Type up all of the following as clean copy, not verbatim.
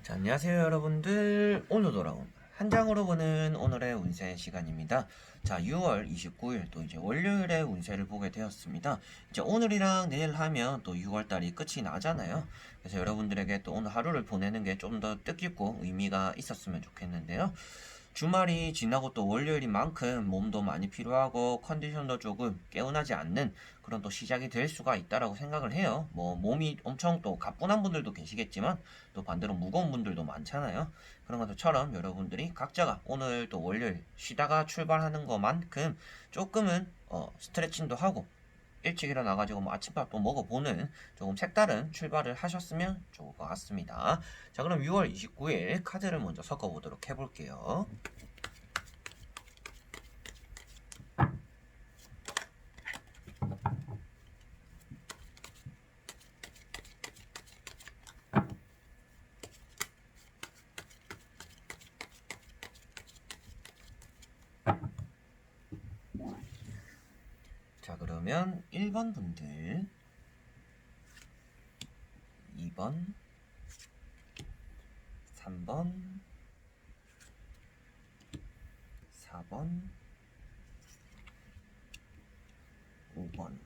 자, 안녕하세요 여러분들. 오늘 돌아온 한 장으로 보는 오늘의 운세 시간입니다. 자, 6월 29일 또 이제 월요일에 운세를 보게 되었습니다. 이제 오늘이랑 내일 하면 또 6월달이 끝이 나잖아요. 그래서 여러분들에게 또 오늘 하루를 보내는 게 좀 더 뜻깊고 의미가 있었으면 좋겠는데요. 주말이 지나고 또 월요일인 만큼 몸도 많이 피로하고 컨디션도 조금 개운하지 않는 그런 또 시작이 될 수가 있다라고 생각을 해요. 뭐 몸이 엄청 또 가뿐한 분들도 계시겠지만 또 반대로 무거운 분들도 많잖아요. 그런 것처럼 여러분들이 각자가 오늘 또 월요일 쉬다가 출발하는 것만큼 조금은 스트레칭도 하고 일찍 일어나가지고 뭐 아침밥도 먹어보는 조금 색다른 출발을 하셨으면 좋을 것 같습니다. 자, 그럼 6월 29일 카드를 먼저 섞어보도록 해볼게요. 자, 그러면 1번 분들, 2번, 3번, 4번, 5번.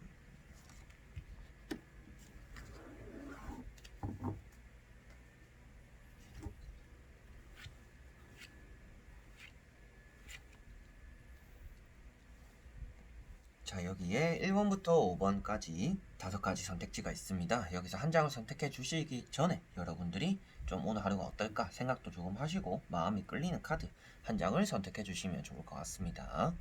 자, 여기에 1번부터 5번까지 5가지 선택지가 있습니다. 여기서 한 장을 선택해 주시기 전에 여러분들이 좀 오늘 하루가 어떨까 생각도 조금 하시고 마음이 끌리는 카드 한 장을 선택해 주시면 좋을 것 같습니다.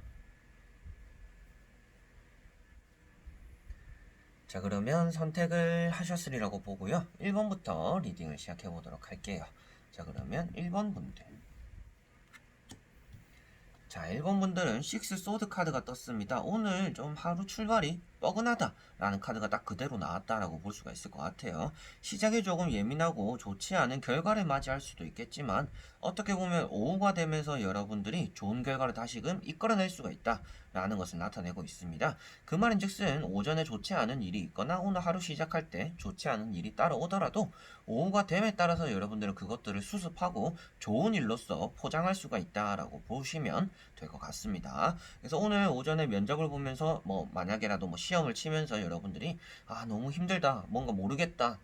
자, 그러면 선택을 하셨으리라고 보고요. 1번부터 리딩을 시작해 보도록 할게요. 자, 그러면 1번 분들. 자, 1번 분들은 6 소드 카드가 떴습니다. 오늘 좀 하루 출발이 뻐근하다 라는 카드가 딱 그대로 나왔다라고 볼 수가 있을 것 같아요. 시작이 조금 예민하고 좋지 않은 결과를 맞이할 수도 있겠지만 어떻게 보면 오후가 되면서 여러분들이 좋은 결과를 다시금 이끌어낼 수가 있다 라는 것을 나타내고 있습니다. 그 말인즉슨 오전에 좋지 않은 일이 있거나 오늘 하루 시작할 때 좋지 않은 일이 따라오더라도 오후가 됨에 따라서 여러분들은 그것들을 수습하고 좋은 일로서 포장할 수가 있다라고 보시면 될 것 같습니다. 그래서 오늘 오전에 면접을 보면서 뭐 만약에라도 뭐 시험을 치면서 여러분들이 너무 힘들다, 뭔가 모르겠다,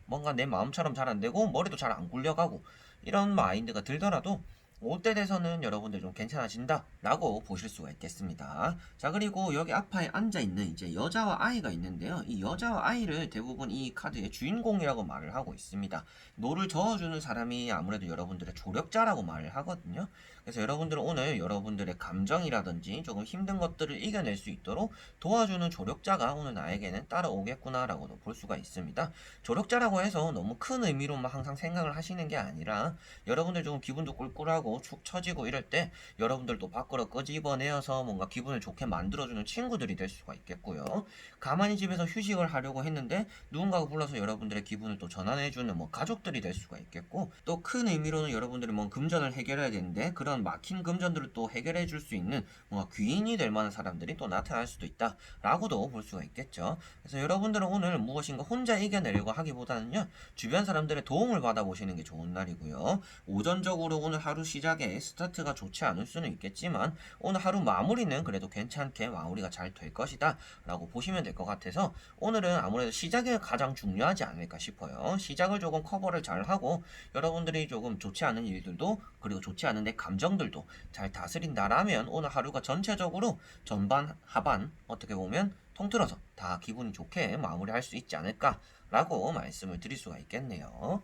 뭔가 내 마음처럼 잘 안 되고 머리도 잘 안 굴려가고 이런 마인드가 들더라도 올 때 돼서는 여러분들 좀 괜찮아진다 라고 보실 수가 있겠습니다. 자, 그리고 여기 앞에 앉아있는 이제 여자와 아이가 있는데요. 이 여자와 아이를 대부분 이 카드의 주인공이라고 말을 하고 있습니다. 노를 저어주는 사람이 아무래도 여러분들의 조력자라고 말을 하거든요. 그래서 여러분들은 오늘 여러분들의 감정이라든지 조금 힘든 것들을 이겨낼 수 있도록 도와주는 조력자가 오늘 나에게는 따라오겠구나 라고도 볼 수가 있습니다. 조력자라고 해서 너무 큰 의미로만 항상 생각을 하시는 게 아니라 여러분들 조금 기분도 꿀꿀하고 축 처지고 이럴 때 여러분들도 밖으로 끄집어내어서 뭔가 기분을 좋게 만들어주는 친구들이 될 수가 있겠고요. 가만히 집에서 휴식을 하려고 했는데 누군가가 불러서 여러분들의 기분을 또 전환해주는 뭐 가족들이 될 수가 있겠고, 또 큰 의미로는 여러분들이 뭐 금전을 해결해야 되는데 그런 막힌 금전들을 또 해결해 줄 수 있는 뭔가 귀인이 될 만한 사람들이 또 나타날 수도 있다 라고도 볼 수가 있겠죠. 그래서 여러분들은 오늘 무엇인가 혼자 이겨내려고 하기보다는요, 주변 사람들의 도움을 받아보시는 게 좋은 날이고요. 오전적으로 오늘 하루 시작에 스타트가 좋지 않을 수는 있겠지만 오늘 하루 마무리는 그래도 괜찮게 마무리가 잘 될 것이다 라고 보시면 될 것 같아서 오늘은 아무래도 시작이 가장 중요하지 않을까 싶어요. 시작을 조금 커버를 잘 하고 여러분들이 조금 좋지 않은 일들도 그리고 좋지 않은 내 감정들도 잘 다스린다라면 오늘 하루가 전체적으로 전반 하반 어떻게 보면 통틀어서 다 기분이 좋게 마무리할 수 있지 않을까 라고 말씀을 드릴 수가 있겠네요.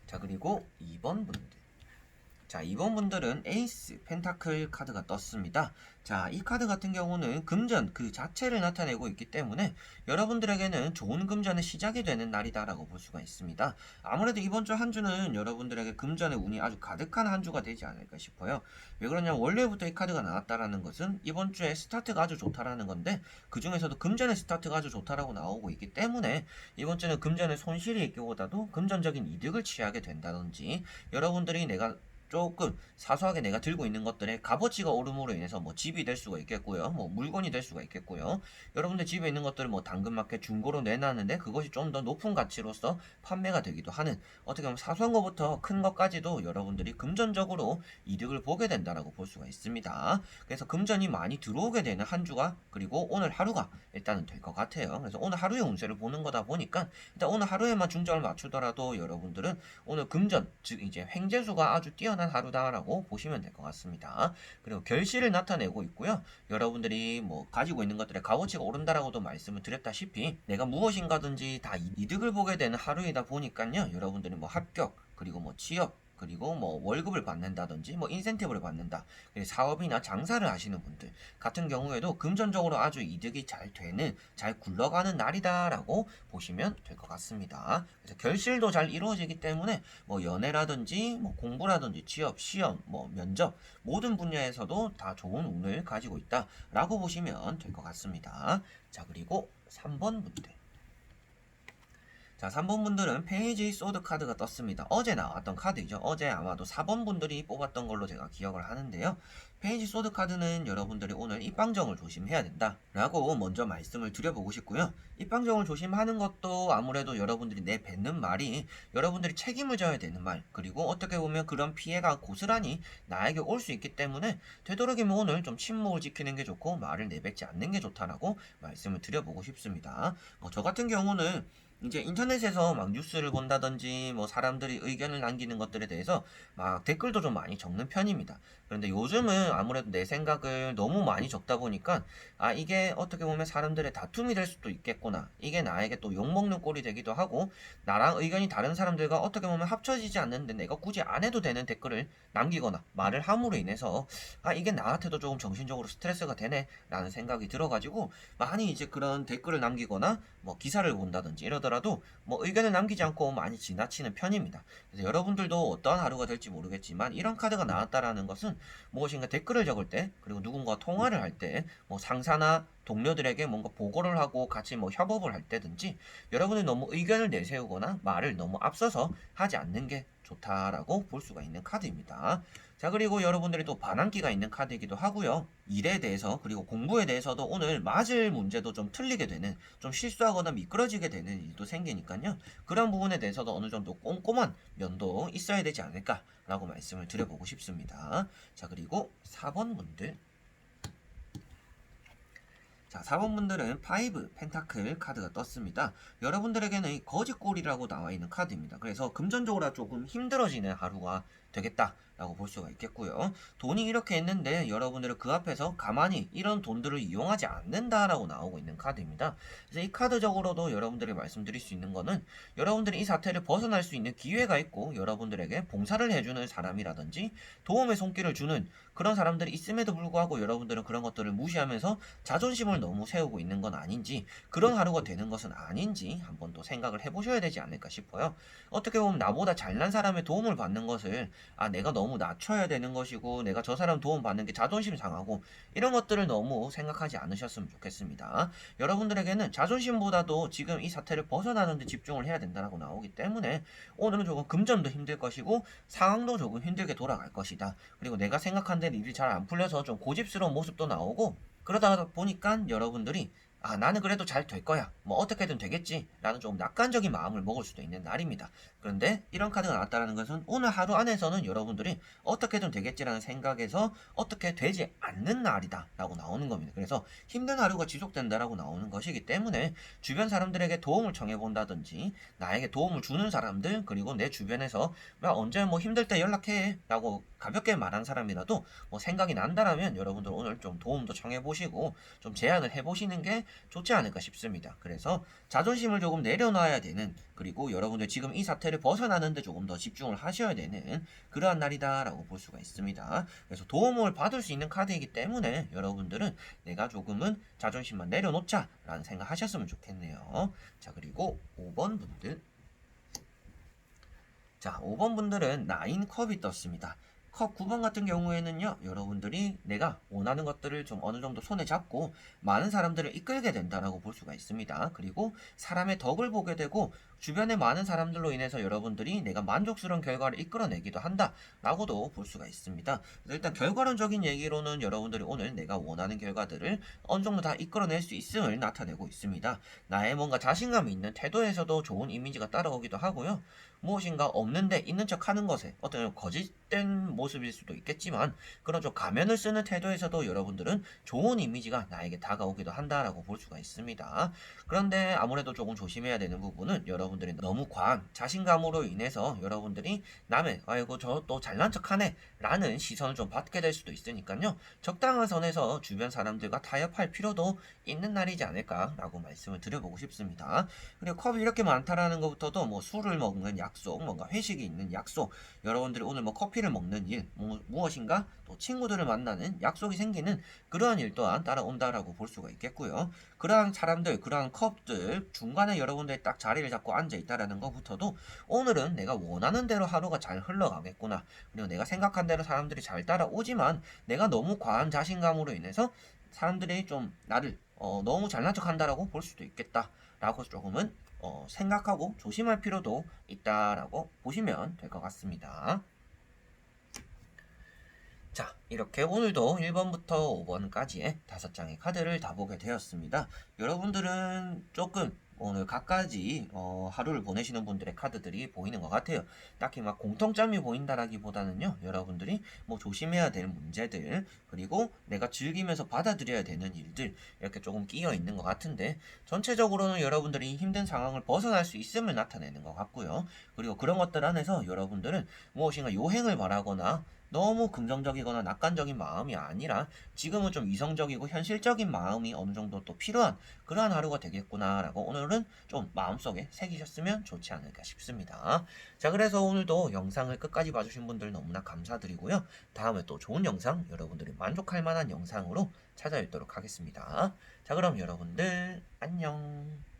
자, 그리고 2번 분들. 자, 2번 분들은 에이스 펜타클 카드가 떴습니다. 자, 이 카드 같은 경우는 금전 그 자체를 나타내고 있기 때문에 여러분들에게는 좋은 금전의 시작이 되는 날이다라고 볼 수가 있습니다. 아무래도 이번 주 한 주는 여러분들에게 금전의 운이 아주 가득한 한 주가 되지 않을까 싶어요. 왜 그러냐면 월요일부터 이 카드가 나왔다라는 것은 이번 주에 스타트가 아주 좋다라는 건데 그 중에서도 금전의 스타트가 아주 좋다라고 나오고 있기 때문에 이번 주는 금전의 손실이 있기보다도 금전적인 이득을 취하게 된다든지 여러분들이 내가 조금 사소하게 내가 들고 있는 것들의 값어치가 오름으로 인해서 뭐 집이 될 수가 있겠고요. 뭐 물건이 될 수가 있겠고요. 여러분들 집에 있는 것들을 뭐 당근마켓 중고로 내놨는데 그것이 좀 더 높은 가치로서 판매가 되기도 하는, 어떻게 보면 사소한 것부터 큰 것까지도 여러분들이 금전적으로 이득을 보게 된다라고 볼 수가 있습니다. 그래서 금전이 많이 들어오게 되는 한 주가, 그리고 오늘 하루가 일단은 될 것 같아요. 그래서 오늘 하루의 운세를 보는 거다 보니까 일단 오늘 하루에만 중점을 맞추더라도 여러분들은 오늘 금전, 즉 이제 횡재수가 아주 뛰어난 하루다라고 보시면 될 것 같습니다. 그리고 결실을 나타내고 있고요. 여러분들이 뭐 가지고 있는 것들의 값어치가 오른다라고도 말씀을 드렸다시피 내가 무엇인가든지 다 이득을 보게 되는 하루이다 보니까요. 여러분들이 뭐 합격, 그리고 뭐 취업, 그리고 뭐 월급을 받는다든지 뭐 인센티브를 받는다, 사업이나 장사를 하시는 분들 같은 경우에도 금전적으로 아주 이득이 잘 되는, 잘 굴러가는 날이다라고 보시면 될 것 같습니다. 그래서 결실도 잘 이루어지기 때문에 뭐 연애라든지 뭐 공부라든지 취업, 시험, 뭐 면접 모든 분야에서도 다 좋은 운을 가지고 있다라고 보시면 될 것 같습니다. 자, 그리고 3번 분들. 자, 3번 분들은 페이지 소드 카드가 떴습니다. 어제 나왔던 카드이죠. 어제 아마도 4번 분들이 뽑았던 걸로 제가 기억을 하는데요. 페이지 소드 카드는 여러분들이 오늘 입방정을 조심해야 된다 라고 먼저 말씀을 드려보고 싶고요. 입방정을 조심하는 것도 아무래도 여러분들이 내뱉는 말이 여러분들이 책임을 져야 되는 말, 그리고 어떻게 보면 그런 피해가 고스란히 나에게 올 수 있기 때문에 되도록이면 오늘 좀 침묵을 지키는 게 좋고 말을 내뱉지 않는 게 좋다라고 말씀을 드려보고 싶습니다. 저 같은 경우는 이제 인터넷에서 막 뉴스를 본다든지 뭐 사람들이 의견을 남기는 것들에 대해서 막 댓글도 좀 많이 적는 편입니다. 그런데 요즘은 아무래도 내 생각을 너무 많이 적다 보니까 이게 어떻게 보면 사람들의 다툼이 될 수도 있겠구나, 이게 나에게 또 욕먹는 꼴이 되기도 하고, 나랑 의견이 다른 사람들과 어떻게 보면 합쳐지지 않는데 내가 굳이 안 해도 되는 댓글을 남기거나 말을 함으로 인해서 이게 나한테도 조금 정신적으로 스트레스가 되네 라는 생각이 들어가지고 많이 이제 그런 댓글을 남기거나 뭐 기사를 본다든지 이러더라도 뭐 의견을 남기지 않고 많이 지나치는 편입니다. 그래서 여러분들도 어떠한 하루가 될지 모르겠지만 이런 카드가 나왔다라는 것은 무엇인가 댓글을 적을 때, 그리고 누군가 통화를 할 때, 뭐 상사나 동료들에게 뭔가 보고를 하고 같이 뭐 협업을 할 때든지 여러분이 너무 의견을 내세우거나 말을 너무 앞서서 하지 않는 게 좋다라고 볼 수가 있는 카드입니다. 자, 그리고 여러분들이 또 반항기가 있는 카드이기도 하고요. 일에 대해서 그리고 공부에 대해서도 오늘 맞을 문제도 좀 틀리게 되는, 좀 실수하거나 미끄러지게 되는 일도 생기니까요. 그런 부분에 대해서도 어느 정도 꼼꼼한 면도 있어야 되지 않을까라고 말씀을 드려보고 싶습니다. 자, 그리고 4번 분들. 자, 4번 분들은 5 펜타클 카드가 떴습니다. 여러분들에게는 거지꼴이라고 나와 있는 카드입니다. 그래서 금전적으로 조금 힘들어지는 하루가 되겠다라고 볼 수가 있겠고요. 돈이 이렇게 있는데 여러분들은 그 앞에서 가만히 이런 돈들을 이용하지 않는다라고 나오고 있는 카드입니다. 그래서 이 카드적으로도 여러분들이 말씀드릴 수 있는 거는 여러분들이 이 사태를 벗어날 수 있는 기회가 있고, 여러분들에게 봉사를 해주는 사람이라든지 도움의 손길을 주는 그런 사람들이 있음에도 불구하고 여러분들은 그런 것들을 무시하면서 자존심을 너무 세우고 있는 건 아닌지, 그런 하루가 되는 것은 아닌지 한번 또 생각을 해보셔야 되지 않을까 싶어요. 어떻게 보면 나보다 잘난 사람의 도움을 받는 것을 내가 너무 낮춰야 되는 것이고, 내가 저 사람 도움 받는 게 자존심 상하고, 이런 것들을 너무 생각하지 않으셨으면 좋겠습니다. 여러분들에게는 자존심보다도 지금 이 사태를 벗어나는 데 집중을 해야 된다고 나오기 때문에 오늘은 조금 금전도 힘들 것이고 상황도 조금 힘들게 돌아갈 것이다. 그리고 내가 생각한 대로 일이 잘 안 풀려서 좀 고집스러운 모습도 나오고, 그러다 보니까 여러분들이 나는 그래도 잘 될 거야, 뭐 어떻게든 되겠지 라는 좀 낙관적인 마음을 먹을 수도 있는 날입니다. 그런데 이런 카드가 나왔다는 것은 오늘 하루 안에서는 여러분들이 어떻게든 되겠지라는 생각에서 어떻게 되지 않는 날이다 라고 나오는 겁니다. 그래서 힘든 하루가 지속된다라고 나오는 것이기 때문에 주변 사람들에게 도움을 청해 본다든지, 나에게 도움을 주는 사람들, 그리고 내 주변에서 언제 뭐 힘들 때 연락해 라고 가볍게 말한 사람이라도 뭐 생각이 난다라면 여러분들 오늘 좀 도움도 청해 보시고 좀 제안을 해 보시는 게 좋지 않을까 싶습니다. 그래서 자존심을 조금 내려놔야 되는, 그리고 여러분들 지금 이 사태를 벗어나는데 조금 더 집중을 하셔야 되는 그러한 날이다라고 볼 수가 있습니다. 그래서 도움을 받을 수 있는 카드이기 때문에 여러분들은 내가 조금은 자존심만 내려놓자 라는 생각 하셨으면 좋겠네요. 자, 그리고 5번 분들. 자, 5번 분들은 9 컵이 떴습니다. 컵 9번 같은 경우에는요, 여러분들이 내가 원하는 것들을 좀 어느 정도 손에 잡고 많은 사람들을 이끌게 된다라고 볼 수가 있습니다. 그리고 사람의 덕을 보게 되고 주변의 많은 사람들로 인해서 여러분들이 내가 만족스러운 결과를 이끌어내기도 한다라고도 볼 수가 있습니다. 일단 결과론적인 얘기로는 여러분들이 오늘 내가 원하는 결과들을 어느 정도 다 이끌어낼 수 있음을 나타내고 있습니다. 나의 뭔가 자신감이 있는 태도에서도 좋은 이미지가 따라오기도 하고요. 무엇인가 없는데 있는 척 하는 것에 어떤 거짓된 모습일 수도 있겠지만 그런 좀 가면을 쓰는 태도에서도 여러분들은 좋은 이미지가 나에게 다가오기도 한다라고 볼 수가 있습니다. 그런데 아무래도 조금 조심해야 되는 부분은 여러분들이 너무 과한 자신감으로 인해서 여러분들이 남의 아이고 저 또 잘난 척하네 라는 시선을 좀 받게 될 수도 있으니까요. 적당한 선에서 주변 사람들과 타협할 필요도 있는 날이지 않을까라고 말씀을 드려보고 싶습니다. 그리고 컵이 이렇게 많다라는 것부터도 뭐 술을 먹는 약속, 뭔가 회식이 있는 약속, 여러분들이 오늘 뭐 커피를 먹는 일, 무엇인가 또 친구들을 만나는 약속이 생기는 그러한 일 또한 따라온다라고 볼 수가 있겠고요. 그러한 사람들, 그러한 컵들 중간에 여러분들이 딱 자리를 잡고 앉아 있다라는 것부터도 오늘은 내가 원하는 대로 하루가 잘 흘러가겠구나. 그리고 내가 생각한 대로 사람들이 잘 따라오지만 내가 너무 과한 자신감으로 인해서 사람들이 좀 나를 너무 잘난 척한다라고 볼 수도 있겠다라고 조금은 생각하고 조심할 필요도 있다라고 보시면 될 것 같습니다. 자, 이렇게 오늘도 1번부터 5번까지의 5장의 카드를 다 보게 되었습니다. 여러분들은 조금 오늘 각가지 하루를 보내시는 분들의 카드들이 보이는 것 같아요. 딱히 막 공통점이 보인다라기보다는요, 여러분들이 뭐 조심해야 될 문제들, 그리고 내가 즐기면서 받아들여야 되는 일들, 이렇게 조금 끼어 있는 것 같은데, 전체적으로는 여러분들이 힘든 상황을 벗어날 수 있음을 나타내는 것 같고요. 그리고 그런 것들 안에서 여러분들은 무엇인가 요행을 바라거나 너무 긍정적이거나 낙관적인 마음이 아니라 지금은 좀 이성적이고 현실적인 마음이 어느 정도 또 필요한 그러한 하루가 되겠구나라고 오늘은 좀 마음속에 새기셨으면 좋지 않을까 싶습니다. 자, 그래서 오늘도 영상을 끝까지 봐주신 분들 너무나 감사드리고요. 다음에 또 좋은 영상, 여러분들이 만족할 만한 영상으로 찾아뵙도록 하겠습니다. 자, 그럼 여러분들 안녕.